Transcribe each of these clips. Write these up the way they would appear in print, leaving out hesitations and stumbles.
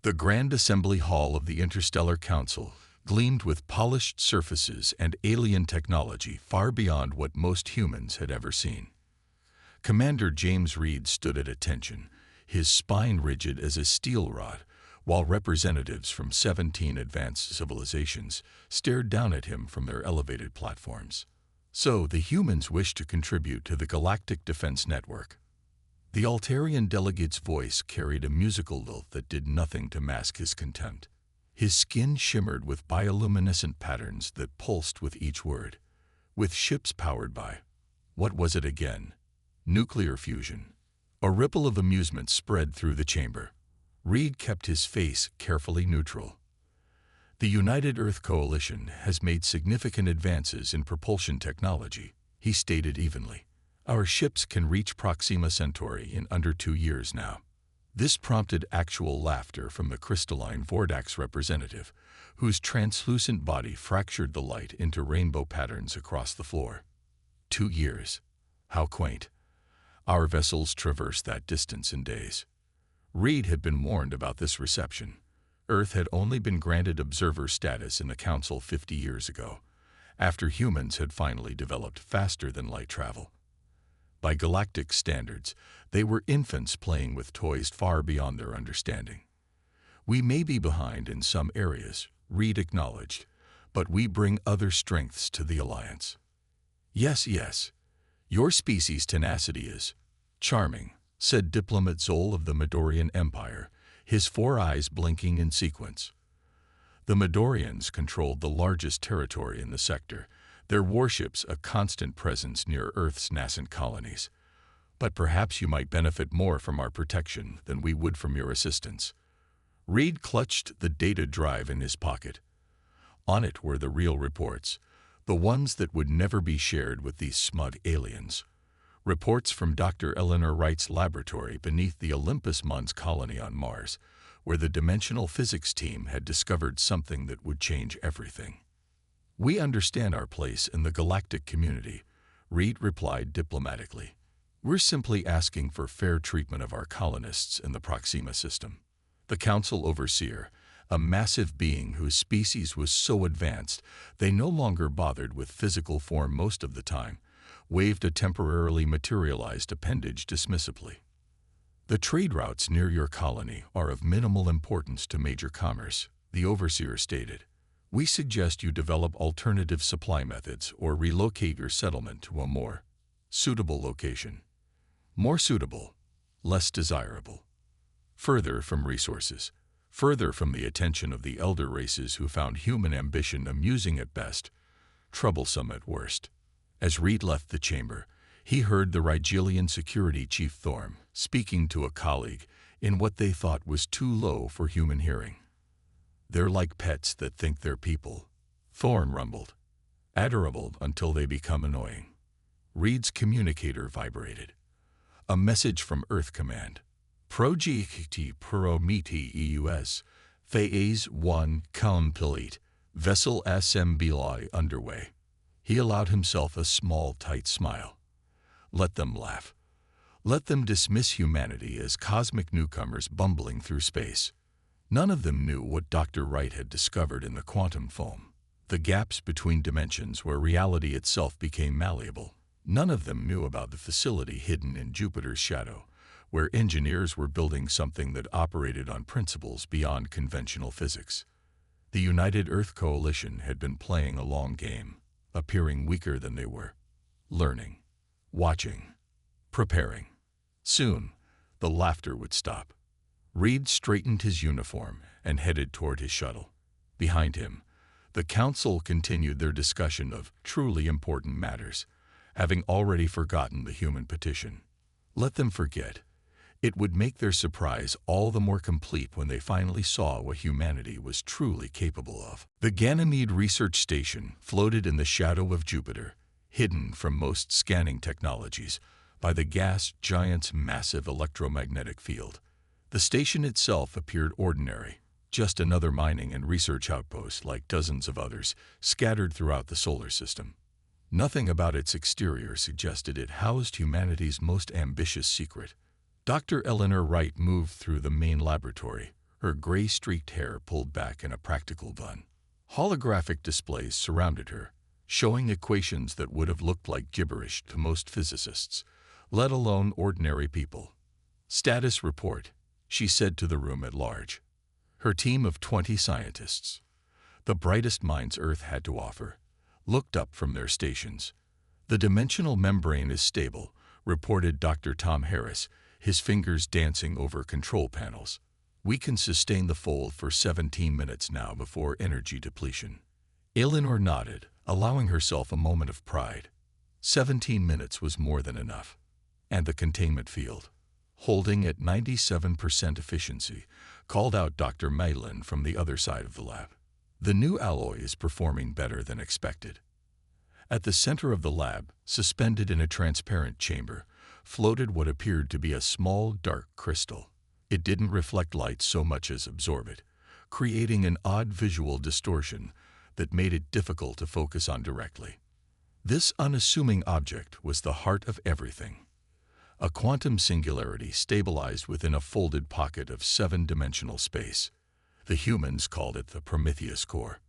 The Grand Assembly Hall of the Interstellar Council gleamed with polished surfaces and alien technology far beyond what most humans had ever seen. Commander James Reed stood at attention, his spine rigid as a steel rod, while representatives from 17 advanced civilizations stared down at him from their elevated platforms. So, the humans wished to contribute to the Galactic Defense Network. The Altarian delegate's voice carried a musical lilt that did nothing to mask his contempt. His skin shimmered with bioluminescent patterns that pulsed with each word. With ships powered by, what was it again? Nuclear fusion. A ripple of amusement spread through the chamber. Reed kept his face carefully neutral. The United Earth Coalition has made significant advances in propulsion technology, he stated evenly. Our ships can reach Proxima Centauri in under 2 years now. This prompted actual laughter from the crystalline Vordax representative, whose translucent body fractured the light into rainbow patterns across the floor. 2 years. How quaint. Our vessels traverse that distance in days. Reed had been warned about this reception. Earth had only been granted observer status in the Council 50 years ago, after humans had finally developed faster-than-light travel. By galactic standards, they were infants playing with toys far beyond their understanding. We may be behind in some areas, Reed acknowledged, but we bring other strengths to the Alliance. Yes. Your species' tenacity is charming, said diplomat Zol of the Midorian Empire, his 4 eyes blinking in sequence. The Midorians controlled the largest territory in the sector, their warships a constant presence near Earth's nascent colonies. But perhaps you might benefit more from our protection than we would from your assistance. Reed clutched the data drive in his pocket. On it were the real reports, the ones that would never be shared with these smug aliens. Reports from Dr. Eleanor Wright's laboratory beneath the Olympus Mons colony on Mars, where the dimensional physics team had discovered something that would change everything. We understand our place in the galactic community, Reed replied diplomatically. We're simply asking for fair treatment of our colonists in the Proxima system. The Council Overseer, a massive being whose species was so advanced they no longer bothered with physical form most of the time, waved a temporarily materialized appendage dismissively. The trade routes near your colony are of minimal importance to major commerce, the Overseer stated. We suggest you develop alternative supply methods or relocate your settlement to a more suitable location. More suitable, less desirable. Further from resources, further from the attention of the elder races who found human ambition amusing at best, troublesome at worst. As Reed left the chamber, he heard the Rigelian security chief Thorm speaking to a colleague in what they thought was too low for human hearing. They're like pets that think they're people, Thorm rumbled. Adorable until they become annoying. Reed's communicator vibrated. A message from Earth Command. Project Prometi EUS, Phase 1 complete, Vessel Assembly underway. He allowed himself a small, tight smile. Let them laugh. Let them dismiss humanity as cosmic newcomers bumbling through space. None of them knew what Dr. Wright had discovered in the quantum foam, the gaps between dimensions where reality itself became malleable. None of them knew about the facility hidden in Jupiter's shadow, where engineers were building something that operated on principles beyond conventional physics. The United Earth Coalition had been playing a long game, appearing weaker than they were, learning, watching, preparing. Soon, the laughter would stop. Reed straightened his uniform and headed toward his shuttle. Behind him, the council continued their discussion of truly important matters, having already forgotten the human petition. Let them forget. It would make their surprise all the more complete when they finally saw what humanity was truly capable of. The Ganymede Research Station floated in the shadow of Jupiter, hidden from most scanning technologies by the gas giant's massive electromagnetic field. The station itself appeared ordinary, just another mining and research outpost like dozens of others scattered throughout the solar system. Nothing about its exterior suggested it housed humanity's most ambitious secret. Dr. Eleanor Wright moved through the main laboratory, her gray-streaked hair pulled back in a practical bun. Holographic displays surrounded her, showing equations that would have looked like gibberish to most physicists, let alone ordinary people. "Status report," she said to the room at large. Her team of 20 scientists, the brightest minds Earth had to offer, looked up from their stations. "The dimensional membrane is stable," reported Dr. Tom Harris, his fingers dancing over control panels. "We can sustain the fold for 17 minutes now before energy depletion." Eleanor nodded, allowing herself a moment of pride. 17 minutes was more than enough. "And the containment field?" "Holding at 97% efficiency," called out Dr. Maitland from the other side of the lab. "The new alloy is performing better than expected." At the center of the lab, suspended in a transparent chamber, floated what appeared to be a small, dark crystal. It didn't reflect light so much as absorb it, creating an odd visual distortion that made it difficult to focus on directly. This unassuming object was the heart of everything. A quantum singularity stabilized within a folded pocket of 7-dimensional space. The humans called it the Prometheus core.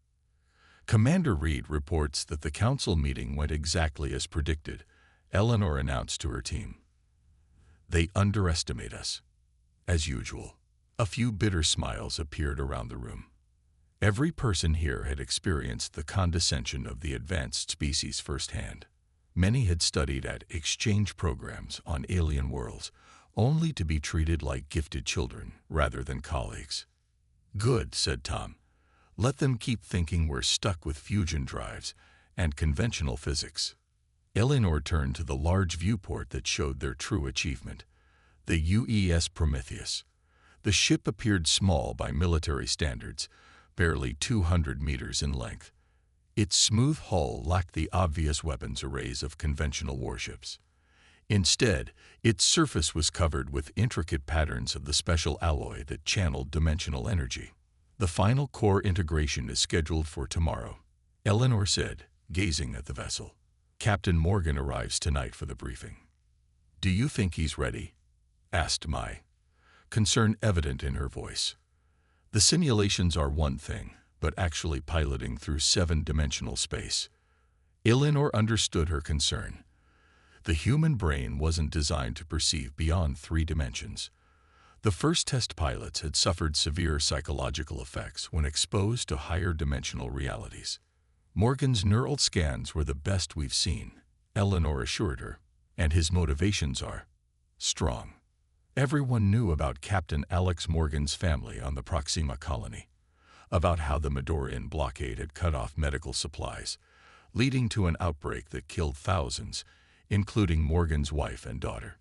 Commander Reed reports that the council meeting went exactly as predicted, Eleanor announced to her team. "They underestimate us." As usual, a few bitter smiles appeared around the room. Every person here had experienced the condescension of the advanced species firsthand. Many had studied at exchange programs on alien worlds, only to be treated like gifted children rather than colleagues. "Good," said Tom. "Let them keep thinking we're stuck with fusion drives and conventional physics." Eleanor turned to the large viewport that showed their true achievement, the UES Prometheus. The ship appeared small by military standards, barely 200 meters in length. Its smooth hull lacked the obvious weapons arrays of conventional warships. Instead, its surface was covered with intricate patterns of the special alloy that channeled dimensional energy. "The final core integration is scheduled for tomorrow," Eleanor said, gazing at the vessel. "Captain Morgan arrives tonight for the briefing." "Do you think he's ready?" asked Mai, concern evident in her voice. "The simulations are one thing, but actually piloting through 7-dimensional space." Eleanor understood her concern. The human brain wasn't designed to perceive beyond 3 dimensions. The first test pilots had suffered severe psychological effects when exposed to higher dimensional realities. "Morgan's neural scans were the best we've seen," Eleanor assured her, "and his motivations are strong." Everyone knew about Captain Alex Morgan's family on the Proxima colony, about how the Midorian blockade had cut off medical supplies, leading to an outbreak that killed thousands, including Morgan's wife and daughter.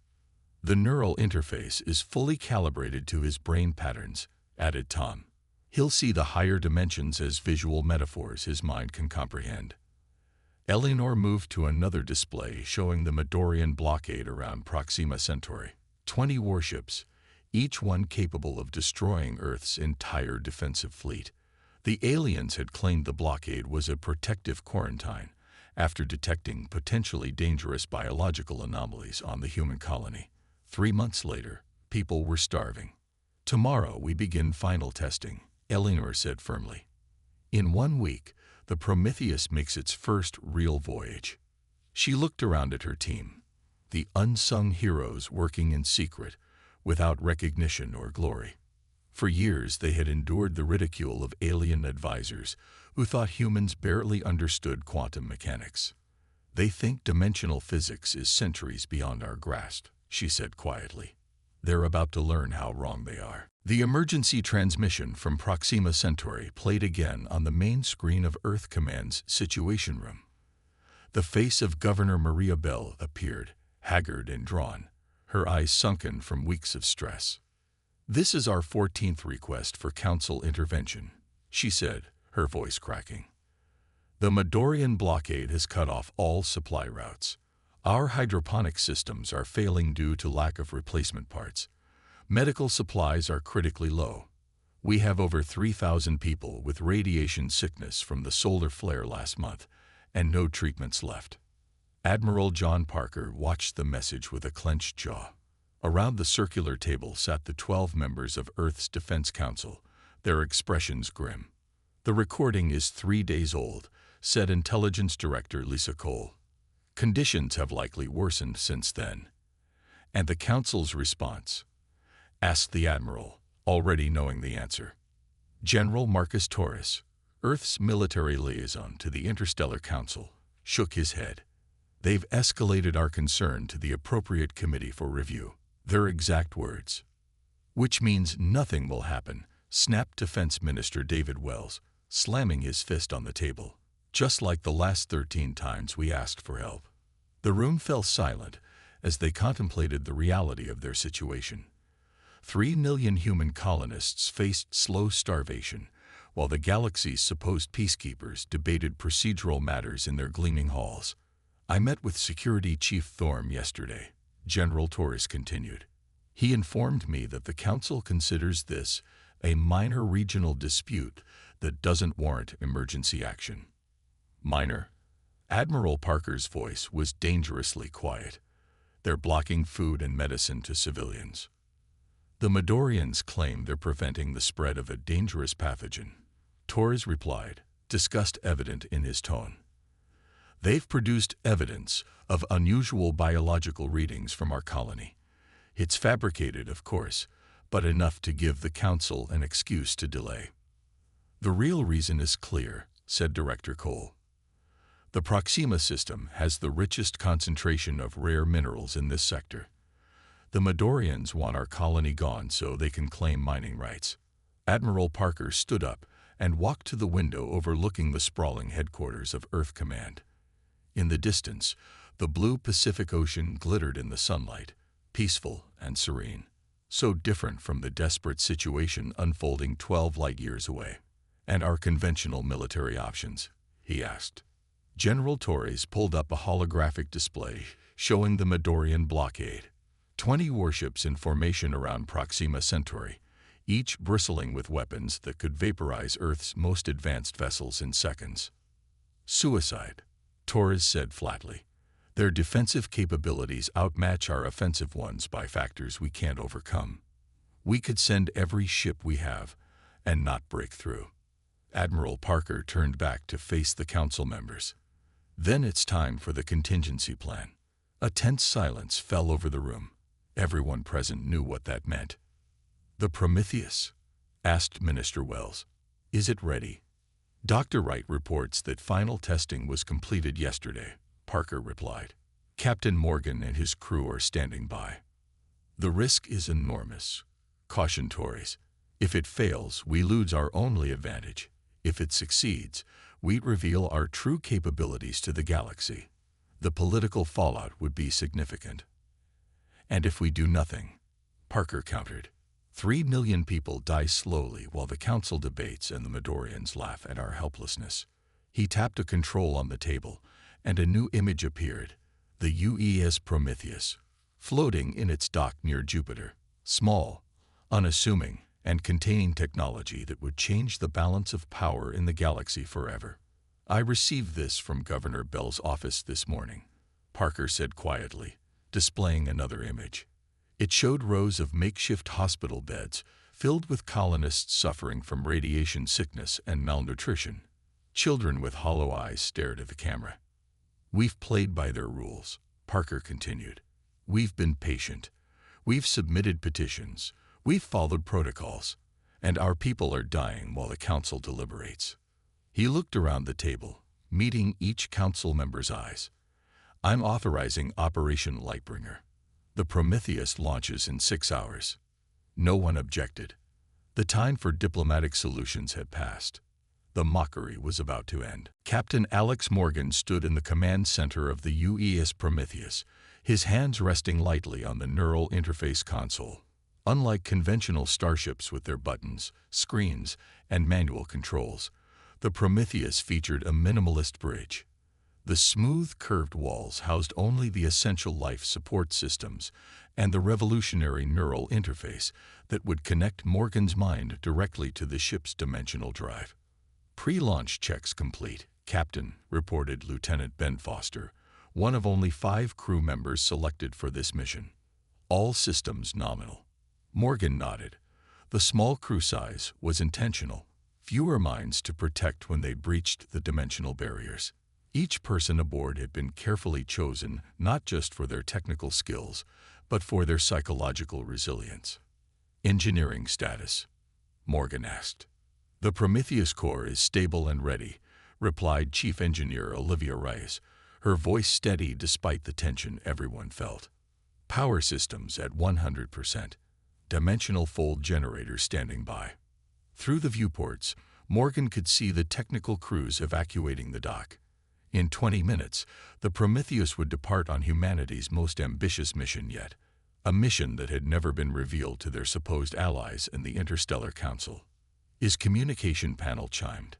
"The neural interface is fully calibrated to his brain patterns," added Tom. "He'll see the higher dimensions as visual metaphors his mind can comprehend." Eleanor moved to another display showing the Midorian blockade around Proxima Centauri. 20 warships, each one capable of destroying Earth's entire defensive fleet. The aliens had claimed the blockade was a protective quarantine after detecting potentially dangerous biological anomalies on the human colony. 3 months later, people were starving. "Tomorrow we begin final testing," Eleanor said firmly. "In 1 week, the Prometheus makes its first real voyage." She looked around at her team, the unsung heroes working in secret, without recognition or glory. For years they had endured the ridicule of alien advisors who thought humans barely understood quantum mechanics. "They think dimensional physics is centuries beyond our grasp," she said quietly. "They're about to learn how wrong they are." The emergency transmission from Proxima Centauri played again on the main screen of Earth Command's Situation Room. The face of Governor Maria Bell appeared, haggard and drawn, her eyes sunken from weeks of stress. "This is our 14th request for council intervention," she said, her voice cracking. "The Midorian blockade has cut off all supply routes. Our hydroponic systems are failing due to lack of replacement parts. Medical supplies are critically low. We have over 3,000 people with radiation sickness from the solar flare last month, and no treatments left." Admiral John Parker watched the message with a clenched jaw. Around the circular table sat the 12 members of Earth's Defense Council, their expressions grim. "The recording is 3 days old," said Intelligence Director Lisa Cole. "Conditions have likely worsened since then." "And the Council's response?" asked the Admiral, already knowing the answer. General Marcus Torres, Earth's military liaison to the Interstellar Council, shook his head. "They've escalated our concern to the appropriate committee for review." Their exact words. "Which means nothing will happen," snapped Defense Minister David Wells, slamming his fist on the table. "Just like the last 13 times we asked for help." The room fell silent as they contemplated the reality of their situation. 3 million human colonists faced slow starvation, while the galaxy's supposed peacekeepers debated procedural matters in their gleaming halls. "I met with Security Chief Thorm yesterday," General Torres continued. "He informed me that the Council considers this a minor regional dispute that doesn't warrant emergency action." "Minor?" Admiral Parker's voice was dangerously quiet. "They're blocking food and medicine to civilians. The Midorians claim they're preventing the spread of a dangerous pathogen." Torres replied, disgust evident in his tone. "They've produced evidence of unusual biological readings from our colony. It's fabricated, of course, but enough to give the Council an excuse to delay." "The real reason is clear," said Director Cole. "The Proxima system has the richest concentration of rare minerals in this sector. The Midorians want our colony gone so they can claim mining rights." Admiral Parker stood up and walked to the window overlooking the sprawling headquarters of Earth Command. In the distance, the blue Pacific Ocean glittered in the sunlight, peaceful and serene, so different from the desperate situation unfolding 12 light-years away. "And our conventional military options?" he asked. General Torres pulled up a holographic display showing the Midorian blockade. 20 warships in formation around Proxima Centauri, each bristling with weapons that could vaporize Earth's most advanced vessels in seconds. "Suicide," Torres said flatly. "Their defensive capabilities outmatch our offensive ones by factors we can't overcome. We could send every ship we have and not break through." Admiral Parker turned back to face the Council members. "Then it's time for the contingency plan." A tense silence fell over the room. Everyone present knew what that meant. "The Prometheus?" asked Minister Wells. "Is it ready?" "Dr. Wright reports that final testing was completed yesterday," Parker replied. "Captain Morgan and his crew are standing by." "The risk is enormous," cautioned Torres. "If it fails, we lose our only advantage. If it succeeds, we reveal our true capabilities to the galaxy. The political fallout would be significant." "And if we do nothing?" Parker countered. 3 million people die slowly while the Council debates and the Midorians laugh at our helplessness." He tapped a control on the table, and a new image appeared, the UES Prometheus, floating in its dock near Jupiter, small, unassuming, and containing technology that would change the balance of power in the galaxy forever. "I received this from Governor Bell's office this morning," Parker said quietly, displaying another image. It showed rows of makeshift hospital beds filled with colonists suffering from radiation sickness and malnutrition. Children with hollow eyes stared at the camera. "We've played by their rules," Parker continued. "We've been patient. We've submitted petitions. We've followed protocols. And our people are dying while the Council deliberates." He looked around the table, meeting each Council member's eyes. "I'm authorizing Operation Lightbringer. The Prometheus launches in 6 hours." No one objected. The time for diplomatic solutions had passed. The mockery was about to end. Captain Alex Morgan stood in the command center of the UES Prometheus, his hands resting lightly on the neural interface console. Unlike conventional starships with their buttons, screens, and manual controls, the Prometheus featured a minimalist bridge. The smooth, curved walls housed only the essential life support systems and the revolutionary neural interface that would connect Morgan's mind directly to the ship's dimensional drive. "Pre-launch checks complete, Captain," reported Lieutenant Ben Foster, one of only 5 crew members selected for this mission. All systems nominal. Morgan nodded. The small crew size was intentional. Fewer minds to protect when they breached the dimensional barriers. Each person aboard had been carefully chosen not just for their technical skills, but for their psychological resilience. Engineering status, Morgan asked. The Prometheus core is stable and ready, replied Chief Engineer Olivia Rice, her voice steady despite the tension everyone felt. Power systems at 100%. Dimensional fold generators standing by. Through the viewports, Morgan could see the technical crews evacuating the dock. In 20 minutes, the Prometheus would depart on humanity's most ambitious mission yet, a mission that had never been revealed to their supposed allies in the Interstellar Council. His communication panel chimed.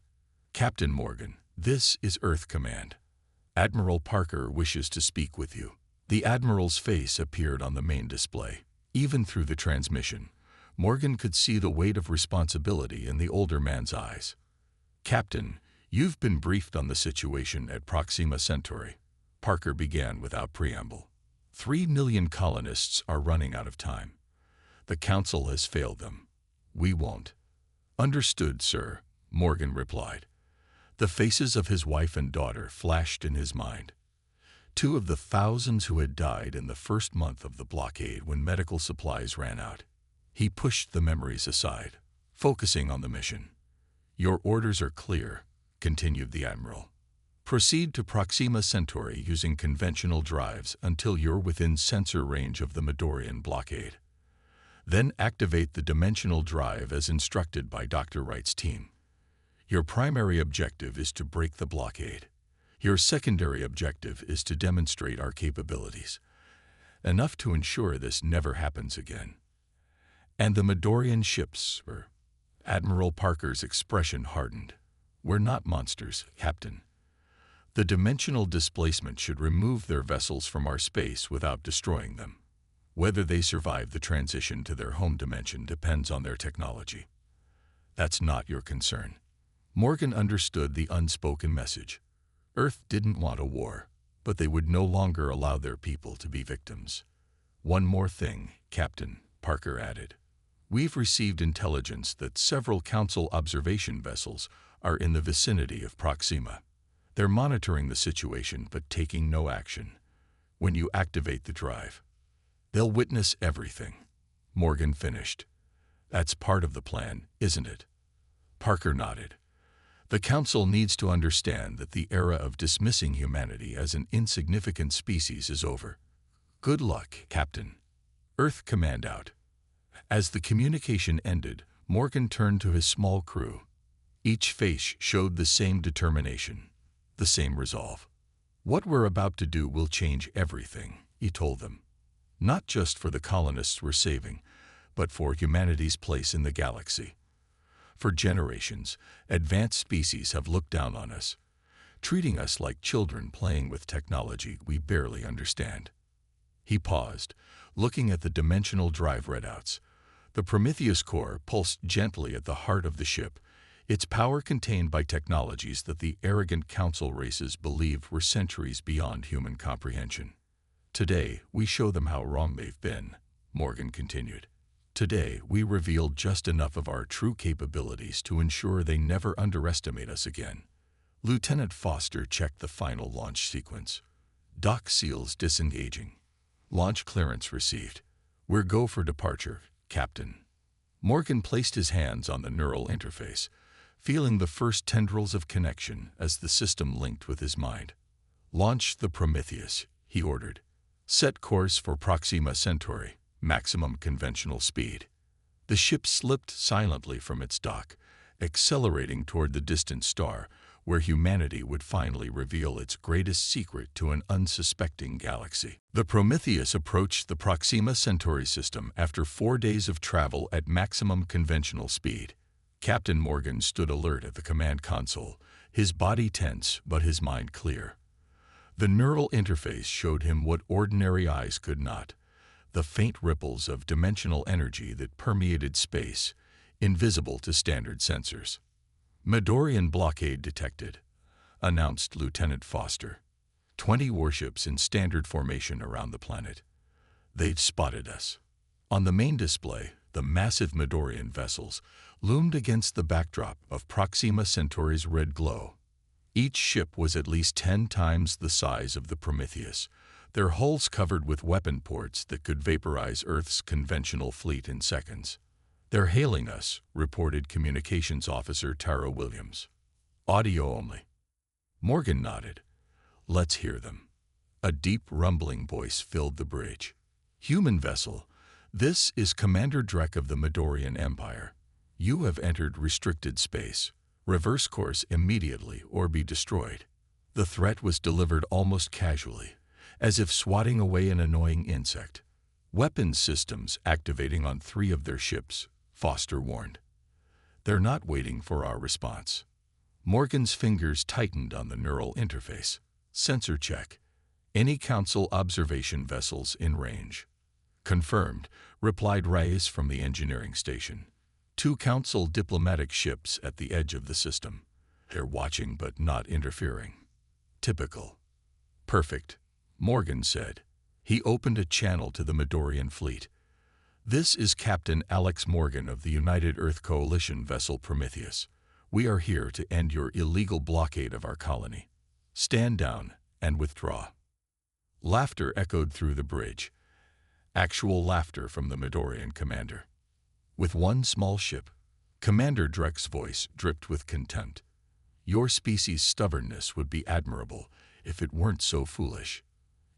Captain Morgan, this is Earth Command. Admiral Parker wishes to speak with you. The Admiral's face appeared on the main display. Even through the transmission, Morgan could see the weight of responsibility in the older man's eyes. Captain, you've been briefed on the situation at Proxima Centauri. Parker began without preamble. 3 million colonists are running out of time. The Council has failed them. We won't. Understood, sir, Morgan replied. The faces of his wife and daughter flashed in his mind. 2 of the thousands who had died in the first month of the blockade when medical supplies ran out. He pushed the memories aside, focusing on the mission. Your orders are clear, continued the Admiral. Proceed to Proxima Centauri using conventional drives until you're within sensor range of the Midorian blockade. Then activate the dimensional drive as instructed by Dr. Wright's team. Your primary objective is to break the blockade. Your secondary objective is to demonstrate our capabilities, enough to ensure this never happens again. And the Midorian ships were... Admiral Parker's expression hardened. We're not monsters, Captain. The dimensional displacement should remove their vessels from our space without destroying them. Whether they survive the transition to their home dimension depends on their technology. That's not your concern. Morgan understood the unspoken message. Earth didn't want a war, but they would no longer allow their people to be victims. One more thing, Captain, Parker added. We've received intelligence that several Council observation vessels are in the vicinity of Proxima. They're monitoring the situation but taking no action. When you activate the drive, they'll witness everything. Morgan finished. That's part of the plan, isn't it? Parker nodded. The Council needs to understand that the era of dismissing humanity as an insignificant species is over. Good luck, Captain. Earth Command out. As the communication ended, Morgan turned to his small crew. Each face showed the same determination, the same resolve. What we're about to do will change everything, he told them. Not just for the colonists we're saving, but for humanity's place in the galaxy. For generations, advanced species have looked down on us, treating us like children playing with technology we barely understand. He paused, looking at the dimensional drive readouts. The Prometheus core pulsed gently at the heart of the ship, its power contained by technologies that the arrogant Council races believed were centuries beyond human comprehension. Today, we show them how wrong they've been, Morgan continued. Today, we revealed just enough of our true capabilities to ensure they never underestimate us again. Lieutenant Foster checked the final launch sequence. Dock seals disengaging. Launch clearance received. We're go for departure, Captain. Morgan placed his hands on the neural interface, feeling the first tendrils of connection as the system linked with his mind. Launch the Prometheus, he ordered. Set course for Proxima Centauri. Maximum conventional speed. The ship slipped silently from its dock, accelerating toward the distant star, where humanity would finally reveal its greatest secret to an unsuspecting galaxy. The Prometheus approached the Proxima Centauri system after 4 days of travel at maximum conventional speed. Captain Morgan stood alert at the command console, his body tense but his mind clear. The neural interface showed him what ordinary eyes could not. The faint ripples of dimensional energy that permeated space, invisible to standard sensors. Midorian blockade detected, announced Lieutenant Foster. 20 warships in standard formation around the planet. They'd spotted us. On the main display, the massive Midorian vessels loomed against the backdrop of Proxima Centauri's red glow. Each ship was at least 10 times the size of the Prometheus, their hulls covered with weapon ports that could vaporize Earth's conventional fleet in seconds. "They're hailing us," reported Communications Officer Tara Williams. "Audio only." Morgan nodded. "Let's hear them." A deep rumbling voice filled the bridge. "Human vessel, this is Commander Drek of the Midorian Empire. You have entered restricted space. Reverse course immediately or be destroyed." The threat was delivered almost casually, as if swatting away an annoying insect. "Weapons systems activating on 3 of their ships," Foster warned. "They're not waiting for our response." Morgan's fingers tightened on the neural interface. "Sensor check. Any Council observation vessels in range." "Confirmed," replied Reyes from the engineering station. 2 Council diplomatic ships at the edge of the system. They're watching but not interfering. "Typical." "Perfect," Morgan said. He opened a channel to the Midorian fleet. "This is Captain Alex Morgan of the United Earth Coalition vessel Prometheus. We are here to end your illegal blockade of our colony. Stand down and withdraw." Laughter echoed through the bridge. Actual laughter from the Midorian commander. "With 1 small ship," Commander Drek's voice dripped with contempt. "Your species' stubbornness would be admirable if it weren't so foolish.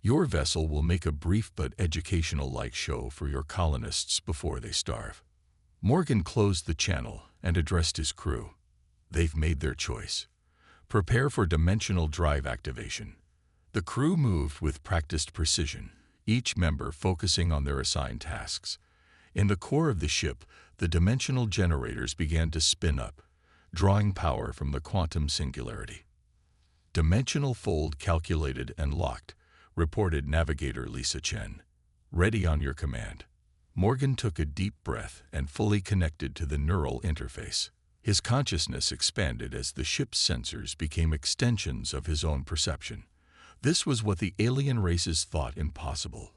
Your vessel will make a brief but educational-like show for your colonists before they starve." Morgan closed the channel and addressed his crew. "They've made their choice. Prepare for dimensional drive activation." The crew moved with practiced precision, each member focusing on their assigned tasks. In the core of the ship, the dimensional generators began to spin up, drawing power from the quantum singularity. "Dimensional fold calculated and locked," reported Navigator Lisa Chen. "Ready on your command." Morgan took a deep breath and fully connected to the neural interface. His consciousness expanded as the ship's sensors became extensions of his own perception. This was what the alien races thought impossible: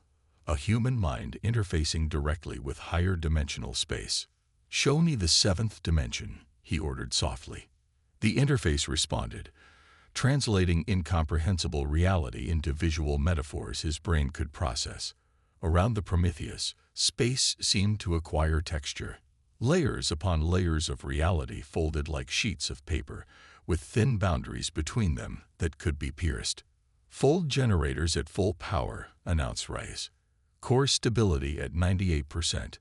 a human mind interfacing directly with higher dimensional space. "Show me the 7th dimension," he ordered softly. The interface responded, translating incomprehensible reality into visual metaphors his brain could process. Around the Prometheus, space seemed to acquire texture. Layers upon layers of reality folded like sheets of paper, with thin boundaries between them that could be pierced. "Fold generators at full power," announced Reyes. "Core stability at 98%.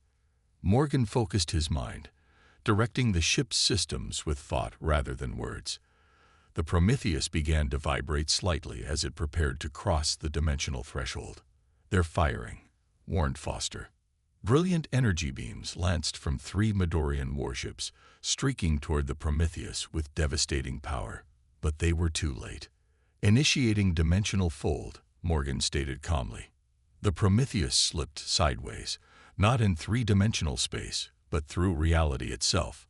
Morgan focused his mind, directing the ship's systems with thought rather than words. The Prometheus began to vibrate slightly as it prepared to cross the dimensional threshold. "They're firing," warned Foster. Brilliant energy beams lanced from 3 Midorian warships, streaking toward the Prometheus with devastating power. But they were too late. "Initiating dimensional fold," Morgan stated calmly. The Prometheus slipped sideways, not in 3-dimensional space, but through reality itself.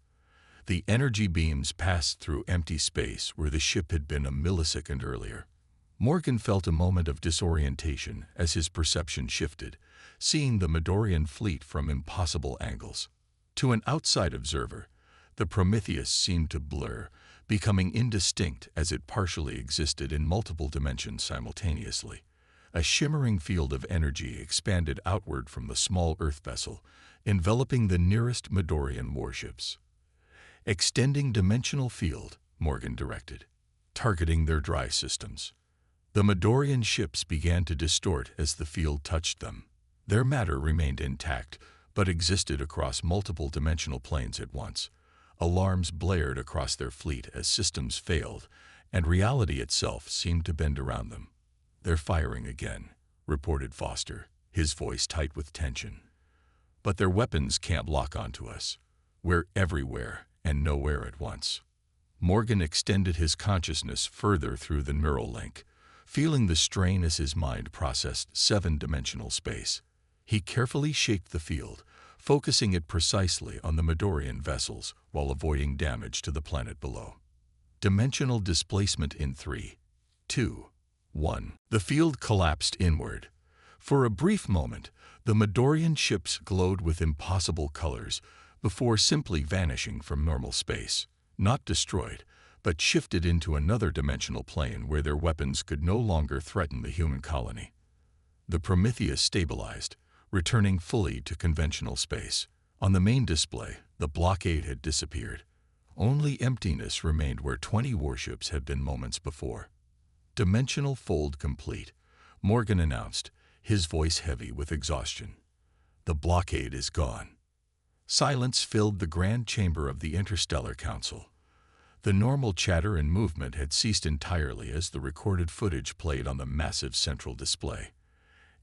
The energy beams passed through empty space where the ship had been a millisecond earlier. Morgan felt a moment of disorientation as his perception shifted, seeing the Midorian fleet from impossible angles. To an outside observer, the Prometheus seemed to blur, becoming indistinct as it partially existed in multiple dimensions simultaneously. A shimmering field of energy expanded outward from the small Earth vessel, enveloping the nearest Midorian warships. "Extending dimensional field," Morgan directed, targeting their drive systems. The Midorian ships began to distort as the field touched them. Their matter remained intact, but existed across multiple dimensional planes at once. Alarms blared across their fleet as systems failed, and reality itself seemed to bend around them. "They're firing again," reported Foster, his voice tight with tension. "But their weapons can't lock onto us. We're everywhere and nowhere at once." Morgan extended his consciousness further through the neural link, feeling the strain as his mind processed 7-dimensional space. He carefully shaped the field, focusing it precisely on the Midorian vessels while avoiding damage to the planet below. Dimensional displacement in 3, 2, 1. The field collapsed inward, For a brief moment, the Midorian ships glowed with impossible colors before simply vanishing from normal space. Not destroyed, but shifted into another dimensional plane where their weapons could no longer threaten the human colony. The Prometheus stabilized, returning fully to conventional space. On the main display, the blockade had disappeared. Only emptiness remained where 20 warships had been moments before. Dimensional fold complete, Morgan announced, his voice heavy with exhaustion. The blockade is gone. Silence filled the grand chamber of the Interstellar Council. The normal chatter and movement had ceased entirely as the recorded footage played on the massive central display.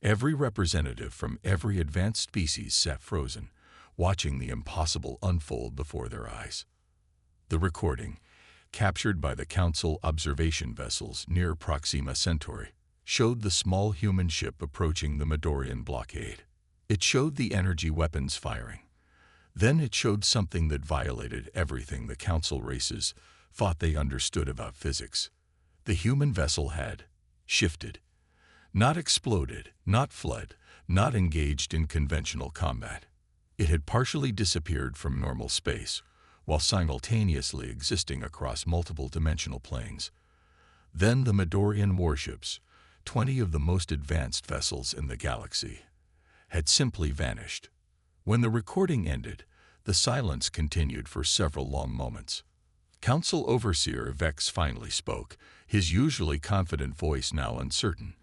Every representative from every advanced species sat frozen, watching the impossible unfold before their eyes. The recording, captured by the Council observation vessels near Proxima Centauri, showed the small human ship approaching the Midorian blockade. It showed the energy weapons firing. Then it showed something that violated everything the Council races thought they understood about physics. The human vessel had shifted. Not exploded, not fled, not engaged in conventional combat. It had partially disappeared from normal space, while simultaneously existing across multiple dimensional planes. Then the Midorian warships, 20 of the most advanced vessels in the galaxy, had simply vanished. When the recording ended, the silence continued for several long moments. Council Overseer Vex finally spoke, his usually confident voice now uncertain.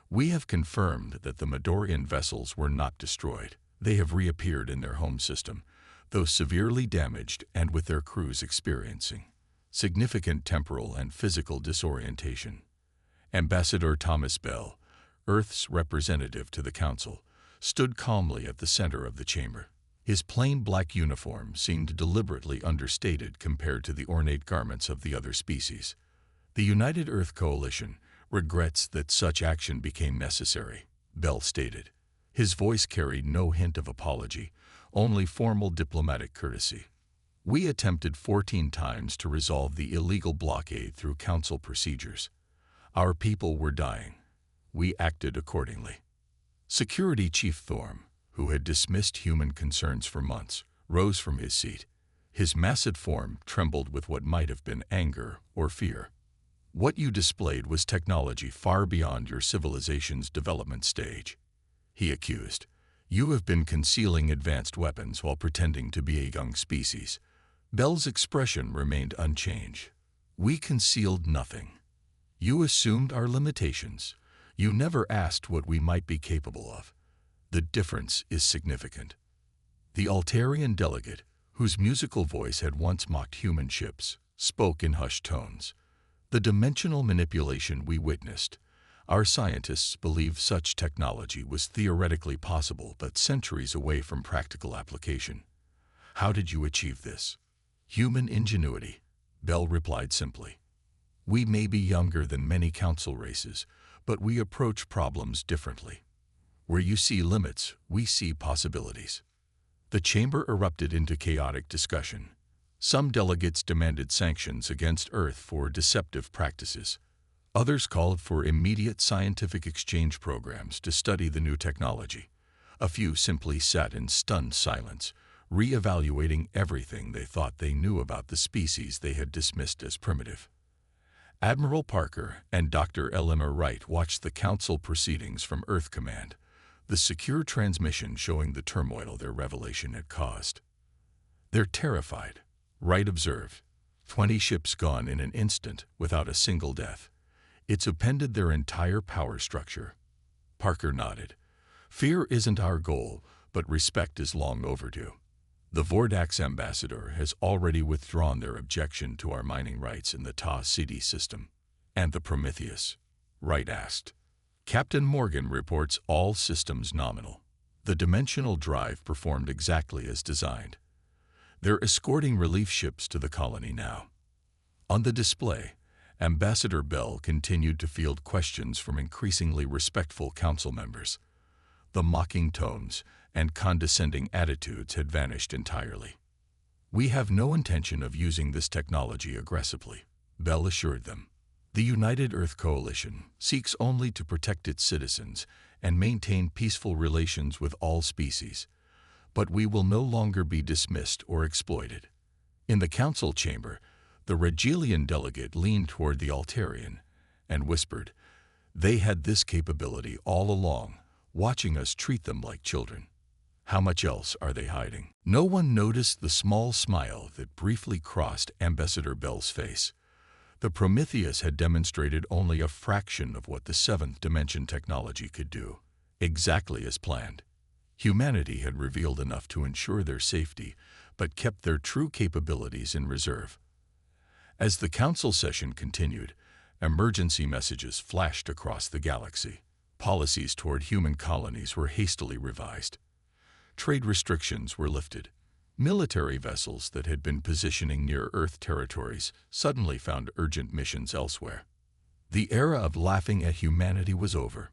We have confirmed that the Midorian vessels were not destroyed. They have reappeared in their home system, though severely damaged and with their crews experiencing significant temporal and physical disorientation. Ambassador Thomas Bell, Earth's representative to the Council, stood calmly at the center of the chamber. His plain black uniform seemed deliberately understated compared to the ornate garments of the other species. The United Earth Coalition regrets that such action became necessary, Bell stated. His voice carried no hint of apology, only formal diplomatic courtesy. We attempted 14 times to resolve the illegal blockade through Council procedures. Our people were dying. We acted accordingly. Security Chief Thorm, who had dismissed human concerns for months, rose from his seat. His massive form trembled with what might have been anger or fear. What you displayed was technology far beyond your civilization's development stage, he accused. You have been concealing advanced weapons while pretending to be a young species. Bell's expression remained unchanged. We concealed nothing. You assumed our limitations. You never asked what we might be capable of. The difference is significant. The Altarian delegate, whose musical voice had once mocked human ships, spoke in hushed tones. The dimensional manipulation we witnessed. Our scientists believe such technology was theoretically possible but centuries away from practical application. How did you achieve this? Human ingenuity, Bell replied simply. We may be younger than many council races, but we approach problems differently. Where you see limits, we see possibilities. The chamber erupted into chaotic discussion. Some delegates demanded sanctions against Earth for deceptive practices. Others called for immediate scientific exchange programs to study the new technology. A few simply sat in stunned silence, re-evaluating everything they thought they knew about the species they had dismissed as primitive. Admiral Parker and Dr. Eleanor Wright watched the Council proceedings from Earth Command, the secure transmission showing the turmoil their revelation had caused. They're terrified, Wright observed. 20 ships gone in an instant without a single death. It's upended their entire power structure. Parker nodded. Fear isn't our goal, but respect is long overdue. The Vordax ambassador has already withdrawn their objection to our mining rights in the Ta City system. And the Prometheus? Wright asked. Captain Morgan reports all systems nominal. The dimensional drive performed exactly as designed. They're escorting relief ships to the colony now. On the display, Ambassador Bell continued to field questions from increasingly respectful council members. The mocking tones and condescending attitudes had vanished entirely. We have no intention of using this technology aggressively, Bell assured them. The United Earth Coalition seeks only to protect its citizens and maintain peaceful relations with all species, but we will no longer be dismissed or exploited. In the council chamber, the Regilian delegate leaned toward the Altarian and whispered, "They had this capability all along, watching us treat them like children. How much else are they hiding?" No one noticed the small smile that briefly crossed Ambassador Bell's face. The Prometheus had demonstrated only a fraction of what the seventh dimension technology could do, exactly as planned. Humanity had revealed enough to ensure their safety, but kept their true capabilities in reserve. As the council session continued, emergency messages flashed across the galaxy. Policies toward human colonies were hastily revised. Trade restrictions were lifted. Military vessels that had been positioning near Earth territories suddenly found urgent missions elsewhere. The era of laughing at humanity was over.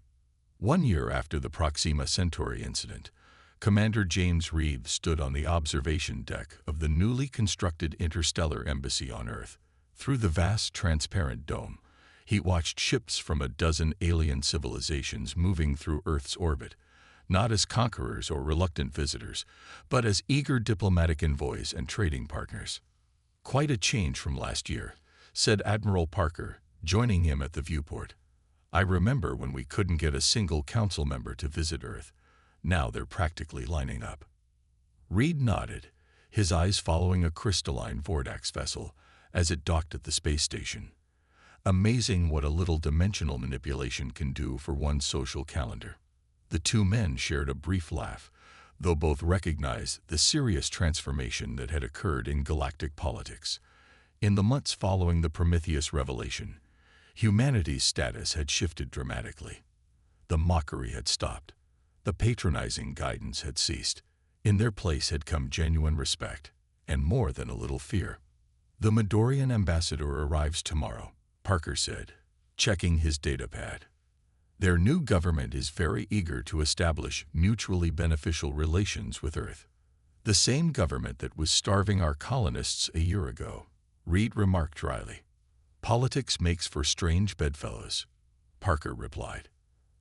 1 year after the Proxima Centauri incident, Commander James Reed stood on the observation deck of the newly constructed interstellar embassy on Earth. Through the vast, transparent dome, he watched ships from a dozen alien civilizations moving through Earth's orbit, not as conquerors or reluctant visitors, but as eager diplomatic envoys and trading partners. "Quite a change from last year," said Admiral Parker, joining him at the viewport. "I remember when we couldn't get a single council member to visit Earth. Now they're practically lining up." Reed nodded, his eyes following a crystalline Vordax vessel as it docked at the space station. Amazing what a little dimensional manipulation can do for one's social calendar. The two men shared a brief laugh, though both recognized the serious transformation that had occurred in galactic politics. In the months following the Prometheus revelation, humanity's status had shifted dramatically. The mockery had stopped. The patronizing guidance had ceased. In their place had come genuine respect, and more than a little fear. "The Midorian ambassador arrives tomorrow," Parker said, checking his datapad. "Their new government is very eager to establish mutually beneficial relations with Earth. The same government that was starving our colonists a year ago," Reed remarked dryly. "Politics makes for strange bedfellows," Parker replied,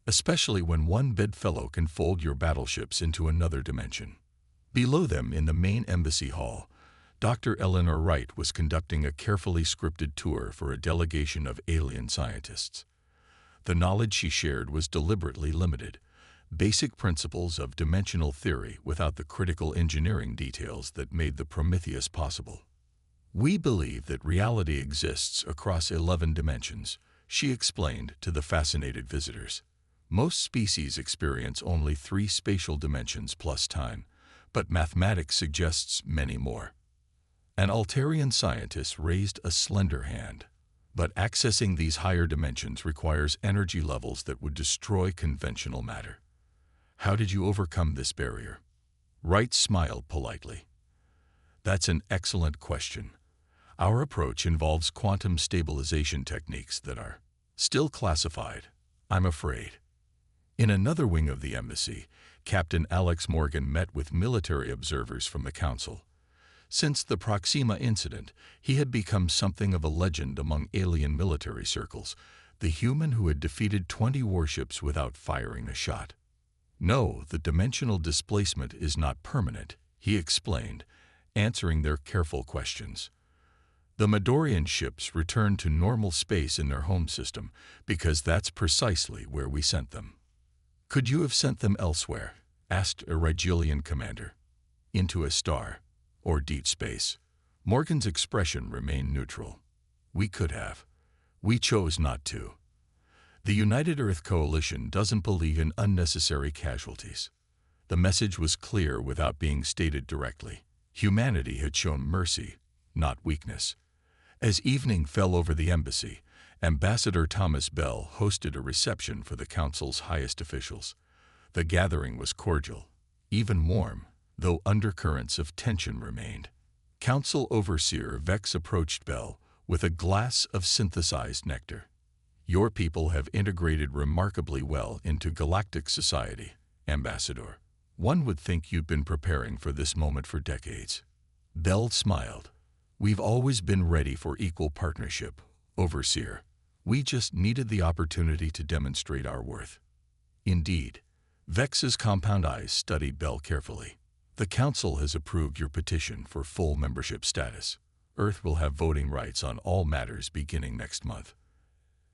"especially when one bedfellow can fold your battleships into another dimension." Below them in the main embassy hall, Dr. Eleanor Wright was conducting a carefully scripted tour for a delegation of alien scientists. The knowledge she shared was deliberately limited, basic principles of dimensional theory without the critical engineering details that made the Prometheus possible. "We believe that reality exists across 11 dimensions," she explained to the fascinated visitors. "Most species experience only 3 spatial dimensions plus time, but mathematics suggests many more." An Altarian scientist raised a slender hand. "But accessing these higher dimensions requires energy levels that would destroy conventional matter. How did you overcome this barrier?" Wright smiled politely. "That's an excellent question. Our approach involves quantum stabilization techniques that are still classified, I'm afraid." In another wing of the embassy, Captain Alex Morgan met with military observers from the council. Since the Proxima incident, he had become something of a legend among alien military circles, the human who had defeated 20 warships without firing a shot. "No, the dimensional displacement is not permanent," he explained, answering their careful questions. "The Midorian ships returned to normal space in their home system because that's precisely where we sent them." "Could you have sent them elsewhere?" asked a Rigelian commander. "Into a star or deep space." Morgan's expression remained neutral. "We could have. We chose not to. The United Earth Coalition doesn't believe in unnecessary casualties." The message was clear without being stated directly. Humanity had shown mercy, not weakness. As evening fell over the embassy, Ambassador Thomas Bell hosted a reception for the council's highest officials. The gathering was cordial, even warm, though undercurrents of tension remained. Council Overseer Vex approached Bell with a glass of synthesized nectar. "Your people have integrated remarkably well into galactic society, Ambassador. One would think you'd been preparing for this moment for decades." Bell smiled. "We've always been ready for equal partnership, Overseer. We just needed the opportunity to demonstrate our worth. Indeed, Vex's compound eyes studied Bell carefully. The Council has approved your petition for full membership status. Earth will have voting rights on all matters beginning next month.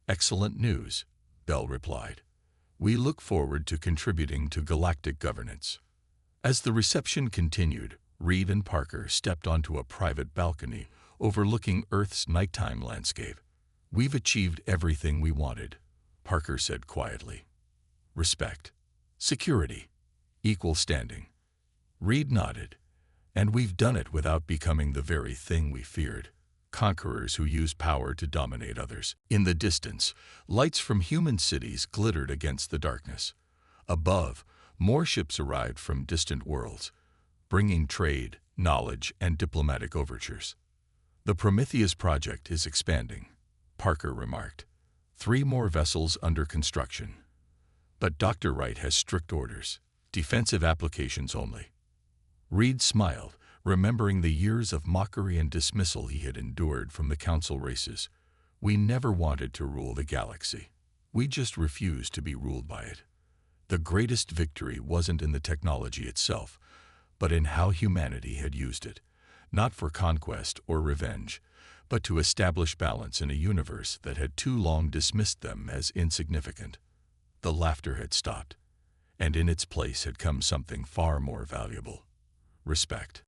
Excellent news, Bell replied. We look forward to contributing to galactic governance. As the reception continued, Reed and Parker stepped onto a private balcony overlooking Earth's nighttime landscape. We've achieved everything we wanted, Parker said quietly. Respect, security, equal standing. Reed nodded. And we've done it without becoming the very thing we feared, conquerors who use power to dominate others. In the distance, lights from human cities glittered against the darkness. Above, more ships arrived from distant worlds, bringing trade, knowledge, and diplomatic overtures. The Prometheus project is expanding, Parker remarked. 3 more vessels under construction. But Dr. Wright has strict orders, defensive applications only. Reed smiled, remembering the years of mockery and dismissal he had endured from the Council races. We never wanted to rule the galaxy. We just refused to be ruled by it. The greatest victory wasn't in the technology itself, but in how humanity had used it, not for conquest or revenge, but to establish balance in a universe that had too long dismissed them as insignificant. The laughter had stopped, and in its place had come something far more valuable. Respect.